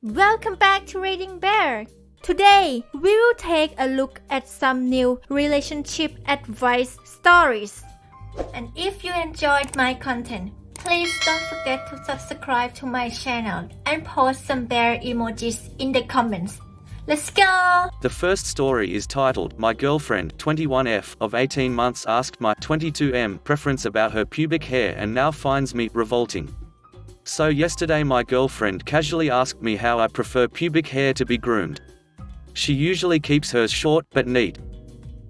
Welcome back to Reading Bear. Today, we will take a look at some new relationship advice stories. And if you enjoyed my content, please don't forget to subscribe to my channel and post some bear emojis in the comments. Let's go! The first story is titled, My girlfriend, 21F, of 18 months asked my 22M preference about her pubic hair and now finds me revolting. So yesterday my girlfriend casually asked me how I prefer pubic hair to be groomed. She usually keeps hers short but neat.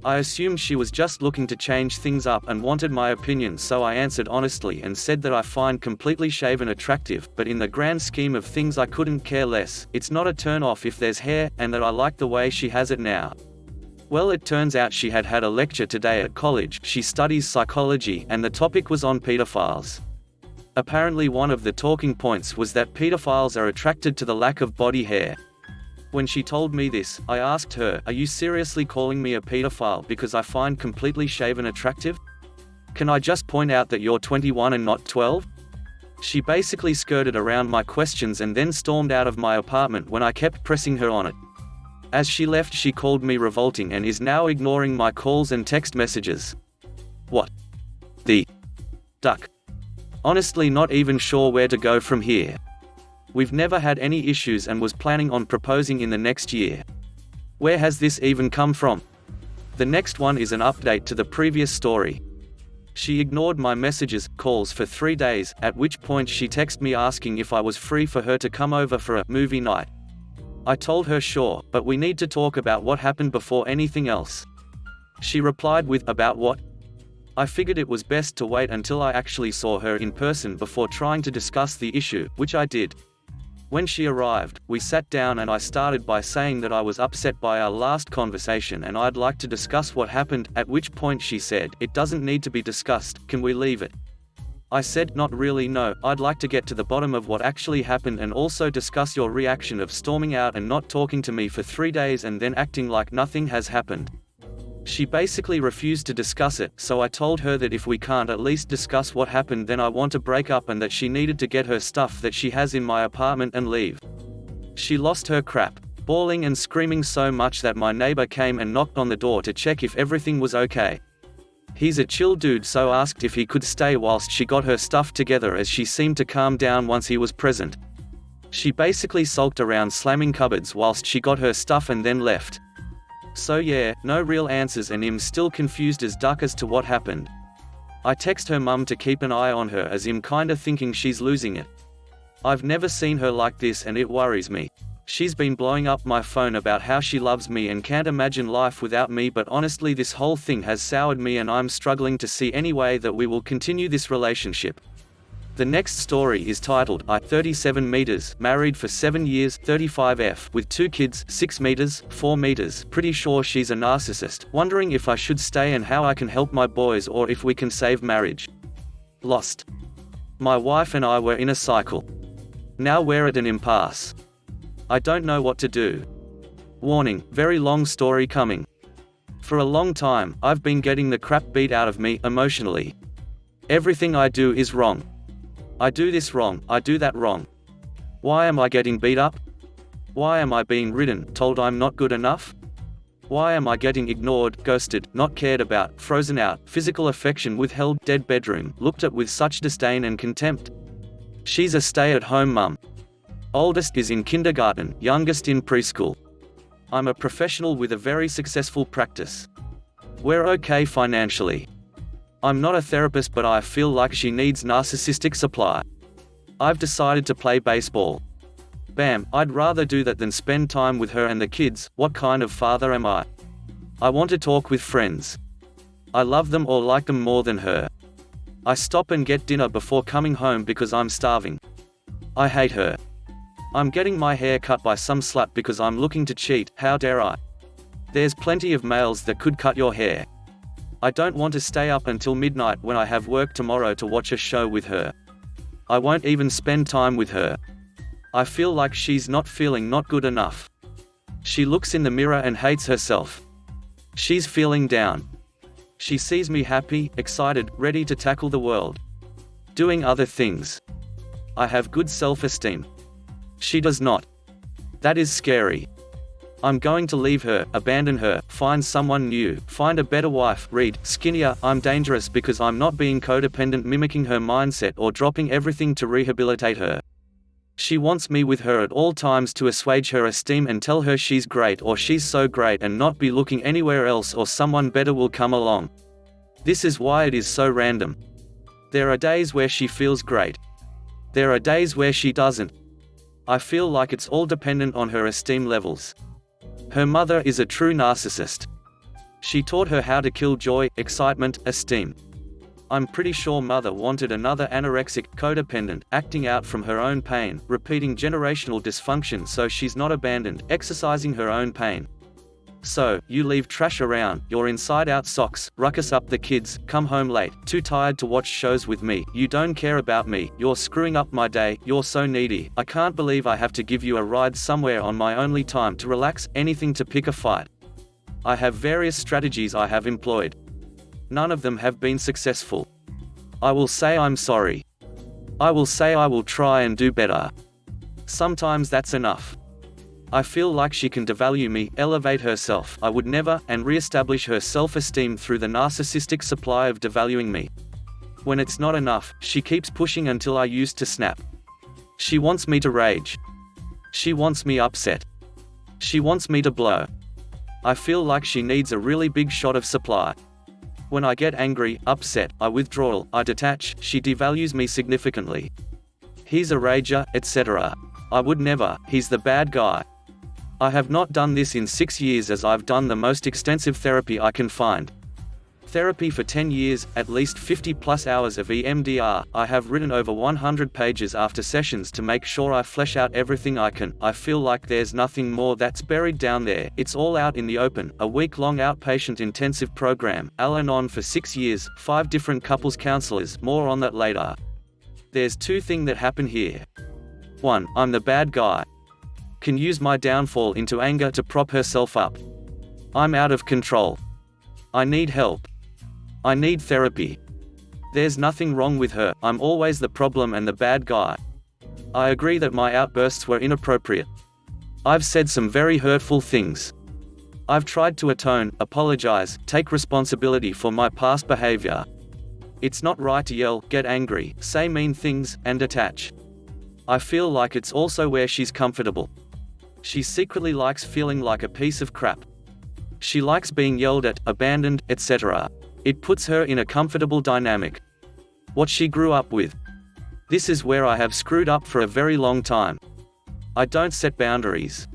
I assumed she was just looking to change things up and wanted my opinion, so I answered honestly and said that I find completely shaven attractive, but in the grand scheme of things I couldn't care less. It's not a turn off if there's hair, and that I like the way she has it now. Well, it turns out she had a lecture today at college. She studies psychology, and the topic was on pedophiles. Apparently one of the talking points was that pedophiles are attracted to the lack of body hair. When she told me this, I asked her, "Are you seriously calling me a pedophile because I find completely shaven attractive? Can I just point out that you're 21 and not 12? She basically skirted around my questions and then stormed out of my apartment when I kept pressing her on it. As she left, she called me revolting and is now ignoring my calls and text messages. What the duck? Honestly, not even sure where to go from here. We've never had any issues and was planning on proposing in the next year. Where has this even come from?" The next one is an update to the previous story. She ignored my messages, calls for 3 days, at which point she texted me asking if I was free for her to come over for a movie night. I told her sure, but we need to talk about what happened before anything else. She replied with, "About what?" I figured it was best to wait until I actually saw her in person before trying to discuss the issue, which I did. When she arrived, we sat down and I started by saying that I was upset by our last conversation and I'd like to discuss what happened, at which point she said, "It doesn't need to be discussed, can we leave it?" I said, "Not really, no, I'd like to get to the bottom of what actually happened and also discuss your reaction of storming out and not talking to me for 3 days and then acting like nothing has happened." She basically refused to discuss it, so I told her that if we can't at least discuss what happened, then I want to break up and that she needed to get her stuff that she has in my apartment and leave. She lost her crap, bawling and screaming so much that my neighbor came and knocked on the door to check if everything was okay. He's a chill dude, so asked if he could stay whilst she got her stuff together, as she seemed to calm down once he was present. She basically sulked around slamming cupboards whilst she got her stuff and then left. So yeah, no real answers and I'm still confused as duck as to what happened. I text her mum to keep an eye on her as I'm kinda thinking she's losing it. I've never seen her like this and it worries me. She's been blowing up my phone about how she loves me and can't imagine life without me, but honestly this whole thing has soured me and I'm struggling to see any way that we will continue this relationship. The next story is titled, I, 37 meters, married for 7 years, 35F, with 2 kids, 6 meters, 4 meters, pretty sure she's a narcissist, wondering if I should stay and how I can help my boys or if we can save marriage. Lost. My wife and I were in a cycle. Now we're at an impasse. I don't know what to do. Warning, very long story coming. For a long time, I've been getting the crap beat out of me, emotionally. Everything I do is wrong. I do this wrong, I do that wrong. Why am I getting beat up? Why am I being ridden, told I'm not good enough? Why am I getting ignored, ghosted, not cared about, frozen out, physical affection withheld, dead bedroom, looked at with such disdain and contempt? She's a stay-at-home mum. Oldest is in kindergarten, youngest in preschool. I'm a professional with a very successful practice. We're okay financially. I'm not a therapist, but I feel like she needs narcissistic supply. I've decided to play baseball. Bam, I'd rather do that than spend time with her and the kids. What kind of father am I? I want to talk with friends. I love them or like them more than her. I stop and get dinner before coming home because I'm starving. I hate her. I'm getting my hair cut by some slut because I'm looking to cheat, how dare I? There's plenty of males that could cut your hair. I don't want to stay up until midnight when I have work tomorrow to watch a show with her. I won't even spend time with her. I feel like she's not good enough. She looks in the mirror and hates herself. She's feeling down. She sees me happy, excited, ready to tackle the world. Doing other things. I have good self-esteem. She does not. That is scary. I'm going to leave her, abandon her, find someone new, find a better wife, read, skinnier. I'm dangerous because I'm not being codependent, mimicking her mindset or dropping everything to rehabilitate her. She wants me with her at all times to assuage her esteem and tell her she's great or she's so great and not be looking anywhere else or someone better will come along. This is why it is so random. There are days where she feels great. There are days where she doesn't. I feel like it's all dependent on her esteem levels. Her mother is a true narcissist. She taught her how to kill joy, excitement, esteem. I'm pretty sure mother wanted another anorexic, codependent, acting out from her own pain, repeating generational dysfunction so she's not abandoned, exercising her own pain. So, you leave trash around, your inside-out socks, ruckus up the kids, come home late, too tired to watch shows with me, you don't care about me, you're screwing up my day, you're so needy, I can't believe I have to give you a ride somewhere on my only time to relax, anything to pick a fight. I have various strategies I have employed. None of them have been successful. I will say I'm sorry. I will say I will try and do better. Sometimes that's enough. I feel like she can devalue me, elevate herself, I would never, and re-establish her self-esteem through the narcissistic supply of devaluing me. When it's not enough, she keeps pushing until I used to snap. She wants me to rage. She wants me upset. She wants me to blow. I feel like she needs a really big shot of supply. When I get angry, upset, I withdraw, I detach, she devalues me significantly. He's a rager, etc. I would never, he's the bad guy. I have not done this in 6 years as I've done the most extensive therapy I can find. Therapy for 10 years, at least 50 plus hours of EMDR, I have written over 100 pages after sessions to make sure I flesh out everything I can. I feel like there's nothing more that's buried down there, it's all out in the open. A week-long outpatient intensive program, Al-Anon for 6 years, 5 different couples counselors, more on that later. There's two things that happen here. 1. I'm the bad guy. Can use my downfall into anger to prop herself up. I'm out of control. I need help. I need therapy. There's nothing wrong with her, I'm always the problem and the bad guy. I agree that my outbursts were inappropriate. I've said some very hurtful things. I've tried to atone, apologize, take responsibility for my past behavior. It's not right to yell, get angry, say mean things, and attach. I feel like it's also where she's comfortable. She secretly likes feeling like a piece of crap. She likes being yelled at, abandoned, etc. It puts her in a comfortable dynamic. What she grew up with. This is where I have screwed up for a very long time. I don't set boundaries.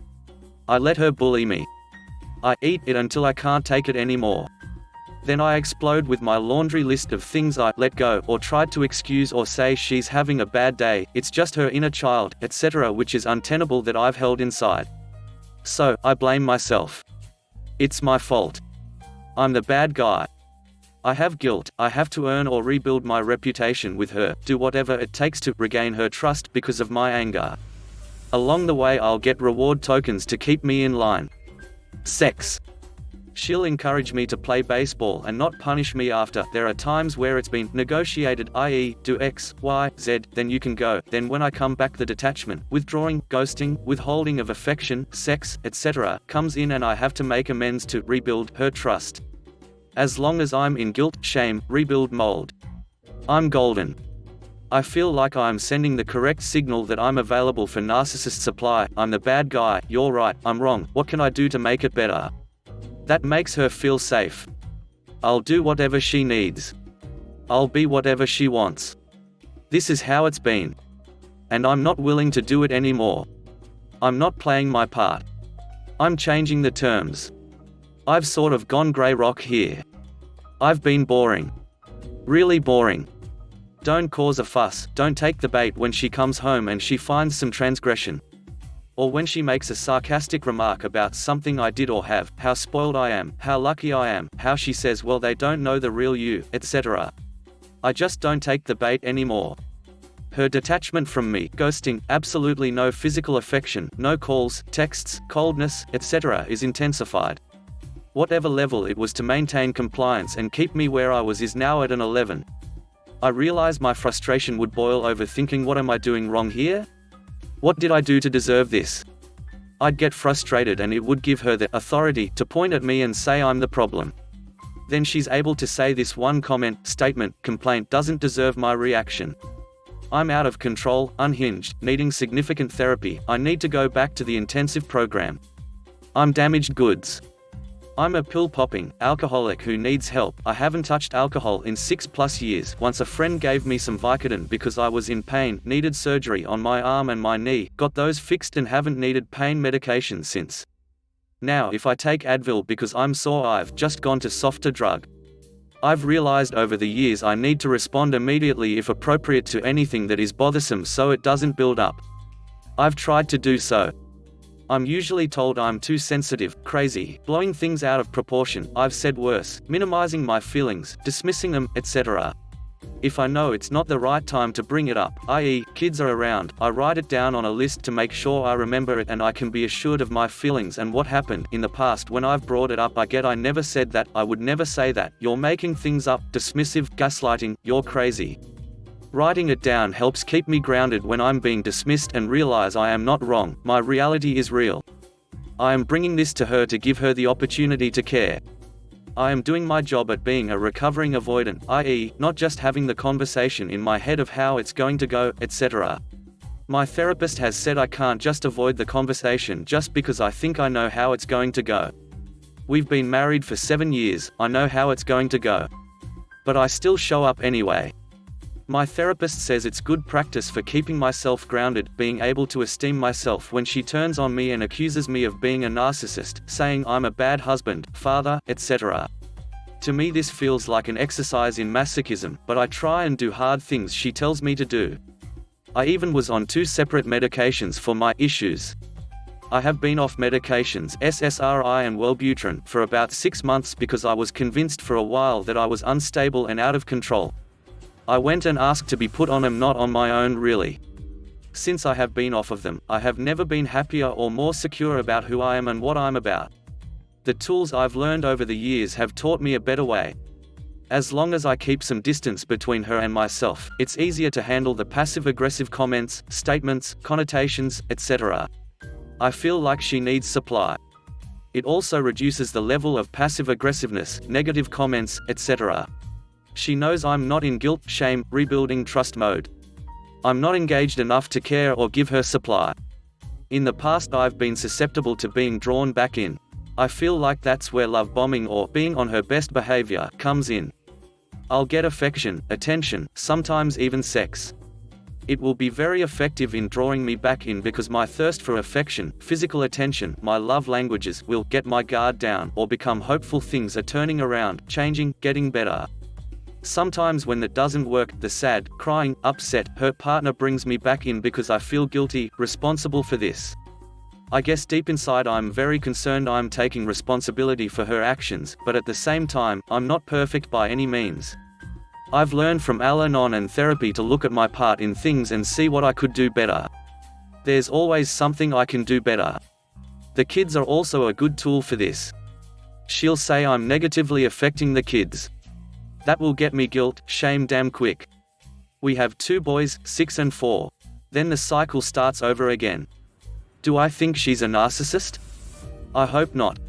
I let her bully me. I eat it until I can't take it anymore. Then I explode with my laundry list of things I let go or tried to excuse or say she's having a bad day, it's just her inner child, etc., which is untenable that I've held inside. So, I blame myself. It's my fault. I'm the bad guy. I have guilt, I have to earn or rebuild my reputation with her, do whatever it takes to regain her trust because of my anger. Along the way I'll get reward tokens to keep me in line. Sex. She'll encourage me to play baseball and not punish me after. There are times where it's been negotiated, i.e., do X, Y, Z, then you can go. Then when I come back the detachment, withdrawing, ghosting, withholding of affection, sex, etc. comes in and I have to make amends to rebuild her trust. As long as I'm in guilt, shame, rebuild mold. I'm golden. I feel like I'm sending the correct signal that I'm available for narcissist supply. I'm the bad guy, you're right, I'm wrong, what can I do to make it better? That makes her feel safe. I'll do whatever she needs. I'll be whatever she wants. This is how it's been. And I'm not willing to do it anymore. I'm not playing my part. I'm changing the terms. I've sort of gone grey rock here. I've been boring. Really boring. Don't cause a fuss, don't take the bait when she comes home and she finds some transgression. Or when she makes a sarcastic remark about something I did or have, how spoiled I am, how lucky I am, how she says well they don't know the real you, etc. I just don't take the bait anymore. Her detachment from me, ghosting, absolutely no physical affection, no calls, texts, coldness, etc. is intensified. Whatever level it was to maintain compliance and keep me where I was is now at an 11. I realize my frustration would boil over thinking what am I doing wrong here? What did I do to deserve this? I'd get frustrated and it would give her the authority to point at me and say I'm the problem. Then she's able to say this one comment, statement, complaint doesn't deserve my reaction. I'm out of control, unhinged, needing significant therapy, I need to go back to the intensive program. I'm damaged goods. I'm a pill-popping alcoholic who needs help. I haven't touched alcohol in 6+ years. Once a friend gave me some Vicodin because I was in pain, needed surgery on my arm and my knee, got those fixed and haven't needed pain medication since. Now if I take Advil because I'm sore, I've just gone to softer drug. I've realized over the years I need to respond immediately if appropriate to anything that is bothersome so it doesn't build up. I've tried to do so. I'm usually told I'm too sensitive, crazy, blowing things out of proportion. I've said worse, minimizing my feelings, dismissing them, etc. If I know it's not the right time to bring it up, i.e., kids are around, I write it down on a list to make sure I remember it and I can be assured of my feelings and what happened. In the past when I've brought it up I never said that, I would never say that, you're making things up, dismissive, gaslighting, you're crazy. Writing it down helps keep me grounded when I'm being dismissed and realize I am not wrong, my reality is real. I am bringing this to her to give her the opportunity to care. I am doing my job at being a recovering avoidant, i.e., not just having the conversation in my head of how it's going to go, etc. My therapist has said I can't just avoid the conversation just because I think I know how it's going to go. We've been married for 7 years, I know how it's going to go. But I still show up anyway. My therapist says it's good practice for keeping myself grounded, being able to esteem myself when she turns on me and accuses me of being a narcissist, saying I'm a bad husband, father, etc. To me this feels like an exercise in masochism, but I try and do hard things she tells me to do. I even was on 2 separate medications for my issues. I have been off medications, SSRI and Wellbutrin, for about 6 months because I was convinced for a while that I was unstable and out of control. I went and asked to be put on them, not on my own really. Since I have been off of them, I have never been happier or more secure about who I am and what I'm about. The tools I've learned over the years have taught me a better way. As long as I keep some distance between her and myself, it's easier to handle the passive-aggressive comments, statements, connotations, etc. I feel like she needs supply. It also reduces the level of passive-aggressiveness, negative comments, etc. She knows I'm not in guilt, shame, rebuilding trust mode. I'm not engaged enough to care or give her supply. In the past I've been susceptible to being drawn back in. I feel like that's where love bombing or being on her best behavior comes in. I'll get affection, attention, sometimes even sex. It will be very effective in drawing me back in because my thirst for affection, physical attention, my love languages will get my guard down or become hopeful things are turning around, changing, getting better. Sometimes when that doesn't work, the sad, crying, upset, hurt partner brings me back in because I feel guilty, responsible for this. I guess deep inside I'm very concerned I'm taking responsibility for her actions, but at the same time, I'm not perfect by any means. I've learned from Al-Anon and therapy to look at my part in things and see what I could do better. There's always something I can do better. The kids are also a good tool for this. She'll say I'm negatively affecting the kids. That will get me guilt, shame damn quick. We have 2 boys, 6 and 4. Then the cycle starts over again. Do I think she's a narcissist? I hope not.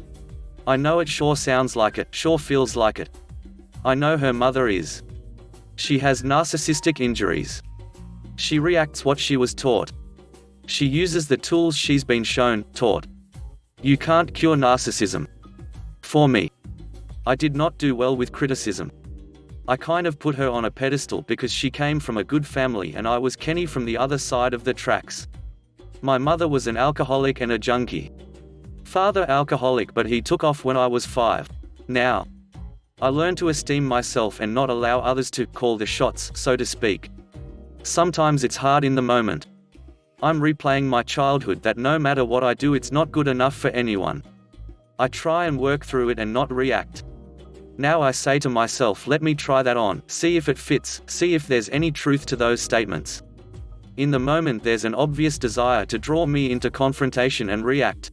I know it sure sounds like it, sure feels like it. I know her mother is. She has narcissistic injuries. She reacts what she was taught. She uses the tools she's been shown, taught. You can't cure narcissism. For me. I did not do well with criticism. I kind of put her on a pedestal because she came from a good family and I was Kenny from the other side of the tracks. My mother was an alcoholic and a junkie. Father alcoholic, but he took off when I was 5. Now, I learned to esteem myself and not allow others to call the shots, so to speak. Sometimes it's hard in the moment. I'm replaying my childhood that no matter what I do it's not good enough for anyone. I try and work through it and not react. Now I say to myself, let me try that on, see if it fits, see if there's any truth to those statements. In the moment there's an obvious desire to draw me into confrontation and react.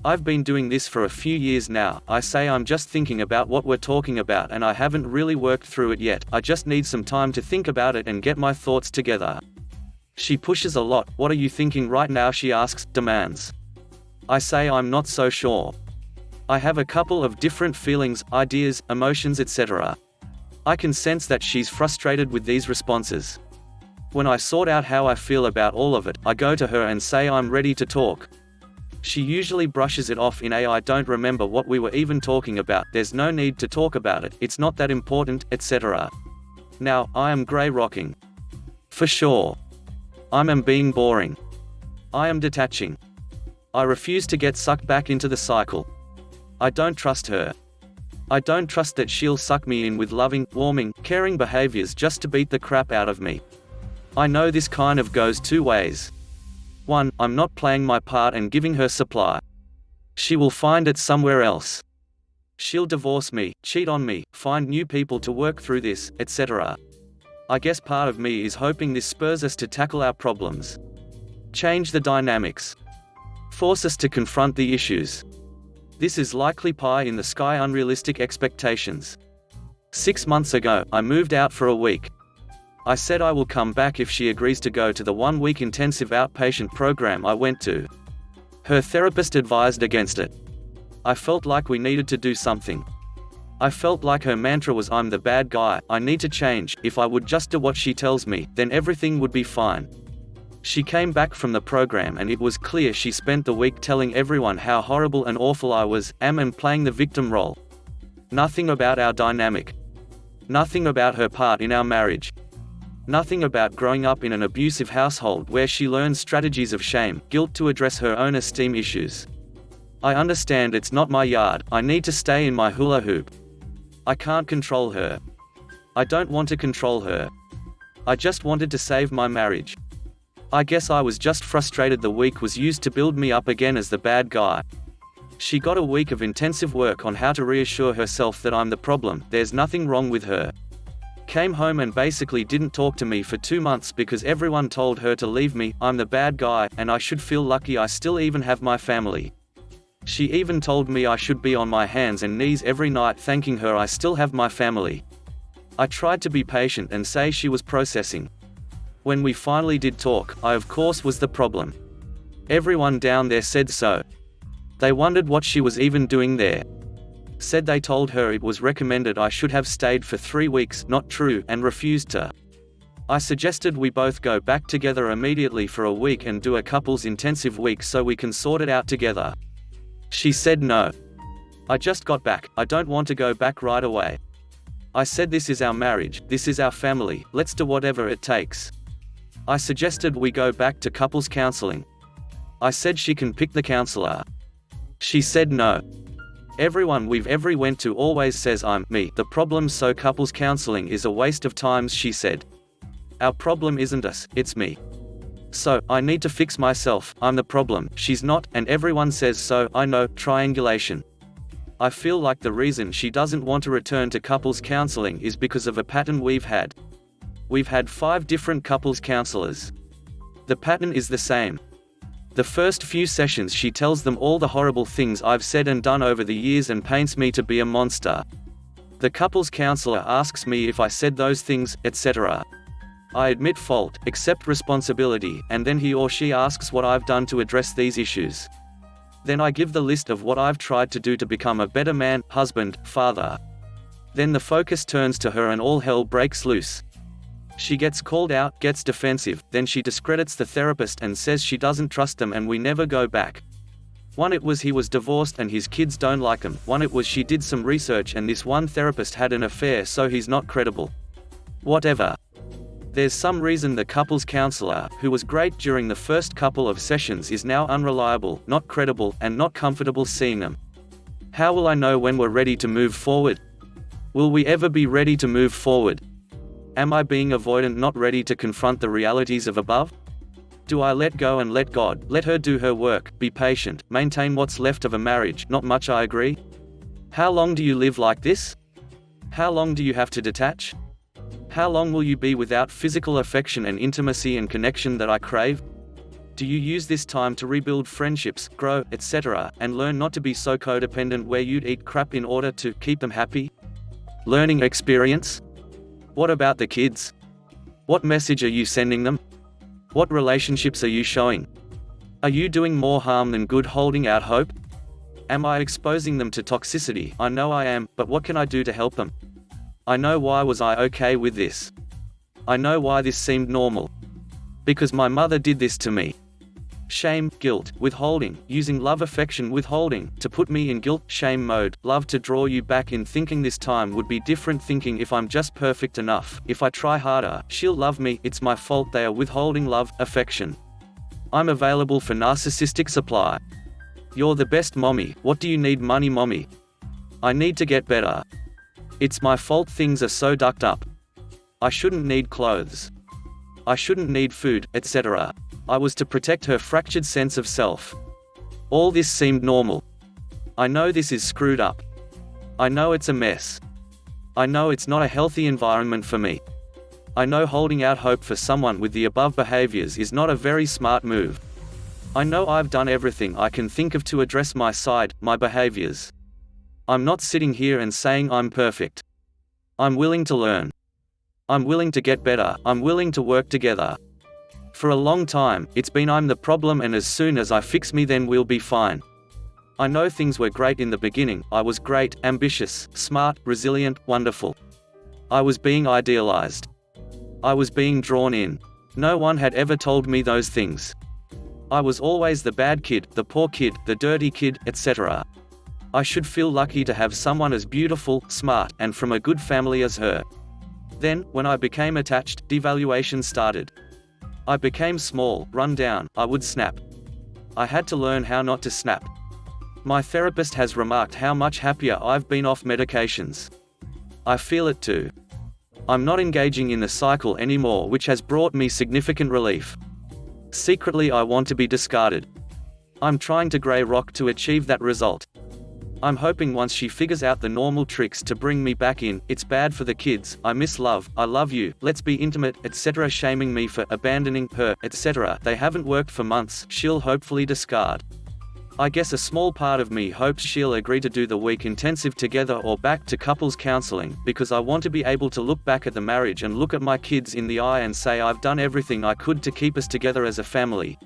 I've been doing this for a few years now. I say I'm just thinking about what we're talking about and I haven't really worked through it yet. I just need some time to think about it and get my thoughts together. She pushes a lot. What are you thinking right now? She asks, demands. I say I'm not so sure. I have a couple of different feelings, ideas, emotions, etc. I can sense that she's frustrated with these responses. When I sort out how I feel about all of it, I go to her and say I'm ready to talk. She usually brushes it off in I don't remember what we were even talking about, there's no need to talk about it, it's not that important, etc. Now, I am grey rocking. For sure. I am being boring. I am detaching. I refuse to get sucked back into the cycle. I don't trust her. I don't trust that she'll suck me in with loving, warming, caring behaviors just to beat the crap out of me. I know this kind of goes two ways. 1. I'm not playing my part and giving her supply. She will find it somewhere else. She'll divorce me, cheat on me, find new people to work through this, etc. I guess part of me is hoping this spurs us to tackle our problems. Change the dynamics. Force us to confront the issues. This is likely pie in the sky unrealistic expectations. 6 months ago, I moved out for a week. I said I will come back if she agrees to go to the 1-week intensive outpatient program I went to. Her therapist advised against it. I felt like we needed to do something. I felt like her mantra was I'm the bad guy, I need to change, if I would just do what she tells me, then everything would be fine. She came back from the program and it was clear she spent the week telling everyone how horrible and awful I was, am and playing the victim role. Nothing about our dynamic. Nothing about her part in our marriage. Nothing about growing up in an abusive household where she learns strategies of shame, guilt to address her own esteem issues. I understand it's not my yard, I need to stay in my hula hoop. I can't control her. I don't want to control her. I just wanted to save my marriage. I guess I was just frustrated the week was used to build me up again as the bad guy. She got a week of intensive work on how to reassure herself that I'm the problem, there's nothing wrong with her. Came home and basically didn't talk to me for 2 months because everyone told her to leave me, I'm the bad guy, and I should feel lucky I still even have my family. She even told me I should be on my hands and knees every night thanking her I still have my family. I tried to be patient and say she was processing. When we finally did talk, I of course was the problem. Everyone down there said so. They wondered what she was even doing there. Said they told her it was recommended I should have stayed for 3 weeks, not true, and refused to. I suggested we both go back together immediately for a week and do a couples intensive week so we can sort it out together. She said no. I just got back, I don't want to go back right away. I said this is our marriage, this is our family, let's do whatever it takes. I suggested we go back to couples counseling. I said she can pick the counselor. She said no. Everyone we've ever went to always says I'm me the problem, so couples counseling is a waste of time, she said. Our problem isn't us, it's me. So, I need to fix myself, I'm the problem, she's not, and everyone says so, I know, triangulation. I feel like the reason she doesn't want to return to couples counseling is because of a pattern we've had. We've had 5 different couples counselors. The pattern is the same. The first few sessions she tells them all the horrible things I've said and done over the years and paints me to be a monster. The couples counselor asks me if I said those things, etc. I admit fault, accept responsibility, and then he or she asks what I've done to address these issues. Then I give the list of what I've tried to do to become a better man, husband, father. Then the focus turns to her and all hell breaks loose. She gets called out, gets defensive, then she discredits the therapist and says she doesn't trust them and we never go back. One it was he was divorced and his kids don't like him, one it was she did some research and this one therapist had an affair so he's not credible. Whatever. There's some reason the couples counselor, who was great during the first couple of sessions, is now unreliable, not credible, and not comfortable seeing them. How will I know when we're ready to move forward? Will we ever be ready to move forward? Am I being avoidant, not ready to confront the realities of above? Do I let go and let God, let her do her work, be patient, maintain what's left of a marriage? Not much, I agree. How long do you live like this? How long do you have to detach? How long will you be without physical affection and intimacy and connection that I crave? Do you use this time to rebuild friendships, grow, etc., and learn not to be so codependent where you'd eat crap in order to keep them happy? Learning experience? What about the kids? What message are you sending them? What relationships are you showing? Are you doing more harm than good holding out hope? Am I exposing them to toxicity? I know I am, but what can I do to help them? I know why was I okay with this. I know why this seemed normal. Because my mother did this to me. Shame, guilt, withholding, using love, affection, withholding, to put me in guilt, shame mode, love to draw you back in, thinking this time would be different, thinking if I'm just perfect enough, if I try harder, she'll love me, it's my fault they are withholding love, affection. I'm available for narcissistic supply. You're the best mommy, what do you need money mommy? I need to get better. It's my fault things are so ducked up. I shouldn't need clothes. I shouldn't need food, etc. I was to protect her fractured sense of self. All this seemed normal. I know this is screwed up. I know it's a mess. I know it's not a healthy environment for me. I know holding out hope for someone with the above behaviors is not a very smart move. I know I've done everything I can think of to address my side, my behaviors. I'm not sitting here and saying I'm perfect. I'm willing to learn. I'm willing to get better, I'm willing to work together. For a long time, it's been I'm the problem, and as soon as I fix me then we'll be fine. I know things were great in the beginning, I was great, ambitious, smart, resilient, wonderful. I was being idealized. I was being drawn in. No one had ever told me those things. I was always the bad kid, the poor kid, the dirty kid, etc. I should feel lucky to have someone as beautiful, smart, and from a good family as her. Then, when I became attached, devaluation started. I became small, run down, I would snap. I had to learn how not to snap. My therapist has remarked how much happier I've been off medications. I feel it too. I'm not engaging in the cycle anymore, which has brought me significant relief. Secretly I want to be discarded. I'm trying to grey rock to achieve that result. I'm hoping once she figures out the normal tricks to bring me back in, it's bad for the kids, I miss love, I love you, let's be intimate, etc. Shaming me for abandoning her, etc. They haven't worked for months, she'll hopefully discard. I guess a small part of me hopes she'll agree to do the week intensive together or back to couples counseling, because I want to be able to look back at the marriage and look at my kids in the eye and say I've done everything I could to keep us together as a family.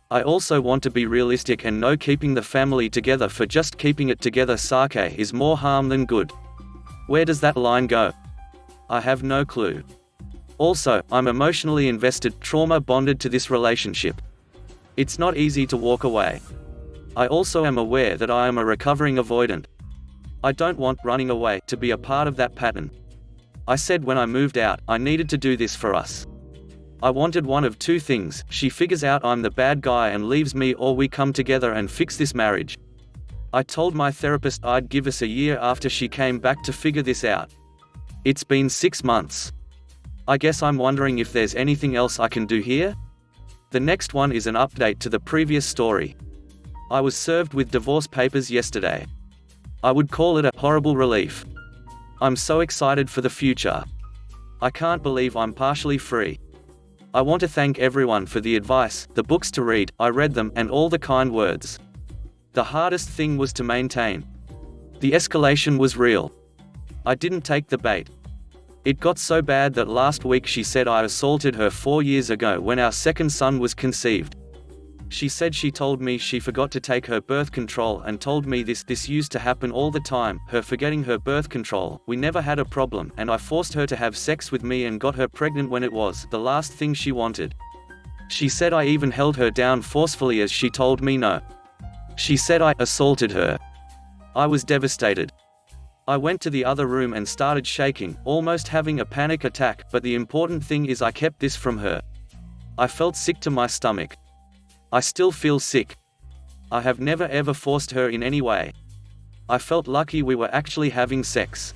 I also want to be realistic and know keeping the family together for just keeping it together sake is more harm than good. Where does that line go? I have no clue. Also, I'm emotionally invested, trauma bonded to this relationship. It's not easy to walk away. I also am aware that I am a recovering avoidant. I don't want running away to be a part of that pattern. I said when I moved out, I needed to do this for us. I wanted one of two things: she figures out I'm the bad guy and leaves me, or we come together and fix this marriage. I told my therapist I'd give us a year after she came back to figure this out. It's been 6 months. I guess I'm wondering if there's anything else I can do here? The next one is an update to the previous story. I was served with divorce papers yesterday. I would call it a horrible relief. I'm so excited for the future. I can't believe I'm partially free. I want to thank everyone for the advice, the books to read, I read them, and all the kind words. The hardest thing was to maintain. The escalation was real. I didn't take the bait. It got so bad that last week she said I assaulted her 4 years ago when our second son was conceived. She said she told me she forgot to take her birth control and told me this used to happen all the time, her forgetting her birth control. We never had a problem, and I forced her to have sex with me and got her pregnant when it was the last thing she wanted. She said I even held her down forcefully as she told me no. She said I assaulted her. I was devastated. I went to the other room and started shaking, almost having a panic attack, but the important thing is I kept this from her. I felt sick to my stomach. I still feel sick. I have never ever forced her in any way. I felt lucky we were actually having sex.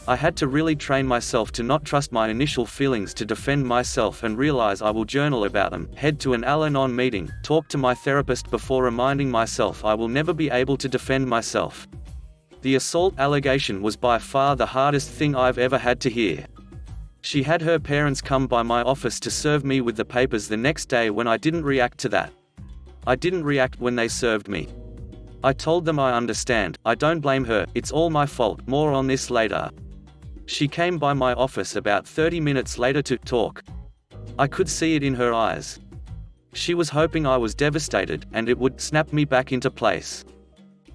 I had to really train myself to not trust my initial feelings to defend myself and realize I will journal about them, head to an Al-Anon meeting, talk to my therapist before reminding myself I will never be able to defend myself. The assault allegation was by far the hardest thing I've ever had to hear. She had her parents come by my office to serve me with the papers the next day when I didn't react to that. I didn't react when they served me. I told them I understand, I don't blame her, it's all my fault, more on this later. She came by my office about 30 minutes later to talk. I could see it in her eyes. She was hoping I was devastated, and it would snap me back into place.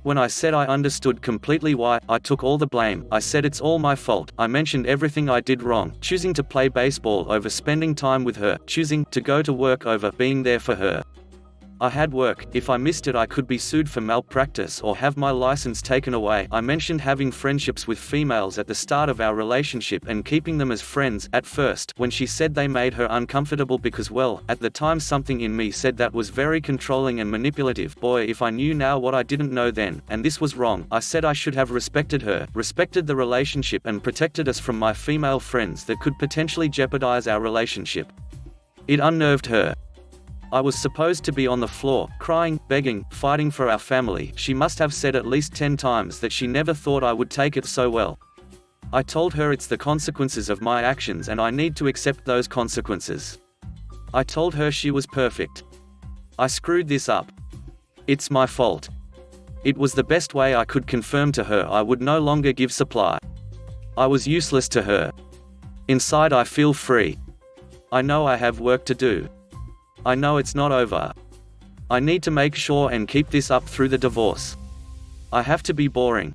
When I said I understood completely why, I took all the blame. I said it's all my fault. I mentioned everything I did wrong, choosing to play baseball over spending time with her, choosing to go to work over being there for her. I had work. If I missed it, I could be sued for malpractice or have my license taken away. I mentioned having friendships with females at the start of our relationship and keeping them as friends at first. When she said they made her uncomfortable because, well, at the time something in me said that was very controlling and manipulative. Boy, if I knew now what I didn't know then, and this was wrong. I said I should have respected her, respected the relationship, and protected us from my female friends that could potentially jeopardize our relationship. It unnerved her. I was supposed to be on the floor, crying, begging, fighting for our family. She must have said at least 10 times that she never thought I would take it so well. I told her it's the consequences of my actions and I need to accept those consequences. I told her she was perfect. I screwed this up. It's my fault. It was the best way I could confirm to her I would no longer give supply. I was useless to her. Inside I feel free. I know I have work to do. I know it's not over. I need to make sure and keep this up through the divorce. I have to be boring.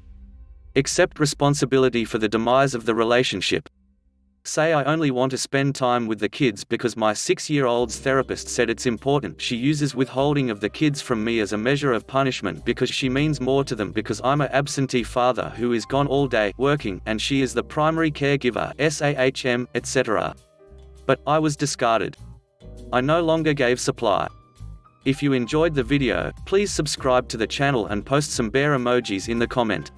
Accept responsibility for the demise of the relationship. Say I only want to spend time with the kids because my 6-year-old's therapist said it's important. She uses withholding of the kids from me as a measure of punishment because she means more to them because I'm an absentee father who is gone all day working and she is the primary caregiver, SAHM, etc. But I was discarded. I no longer gave supply. If you enjoyed the video, please subscribe to the channel and post some bear emojis in the comment.